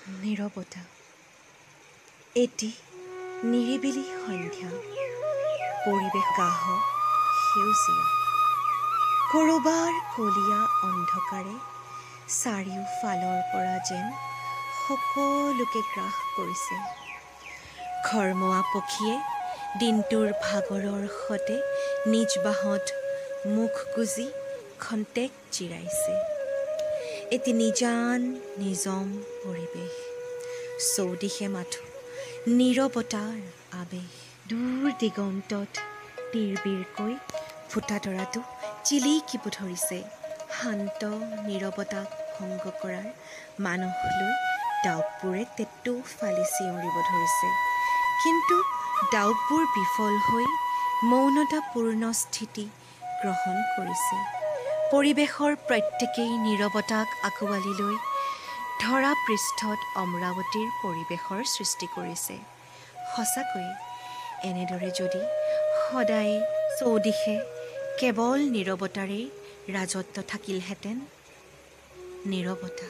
নীৰৱতা এটি নিৰিবিলি সন্ধ্যা পৰিৱেশ গাহ সেউজীয়া কৰবাৰ কলীয়া অন্ধকাৰে চাৰিওফালৰ পৰা যেন সকলোকে গ্ৰাস কৰিছে। ঘৰমুৱা পক্ষীয়ে দিনটোৰ ভাগৰৰ সতে নিজ বাঁহত মুখ গুজি খন্তেক জিৰাইছে। এটি নিজান নিজম পৰিৱেশ, চৌদিশে মাথো নীৰৱতাৰ আৱেশ। দূৰ দিগন্তত তিৰবিৰকৈ ফুটা তৰাটো জিলিকিব ধৰিছে। শান্ত নীৰৱতাক ভংগ কৰাৰ মানস লৈ ডাউকবোৰে তেতু ফালি চিঞৰিব ধৰিছে। কিন্তু ডাউকবোৰ বিফল হৈ মৌনতাপূৰ্ণ স্থিতি গ্ৰহণ কৰিছে। পৰিৱেশৰ প্ৰত্যেকেই নীৰৱতাক আঁকোৱালি লৈ ধৰা পৃষ্ঠত অমৰাৱতীৰ পৰিৱেশৰ সৃষ্টি কৰিছে। সঁচাকৈয়ে এনেদৰে যদি সদায় চৌদিশে কেৱল নীৰৱতাৰেই ৰাজত্ব থাকিলহেঁতেন। নীৰৱতা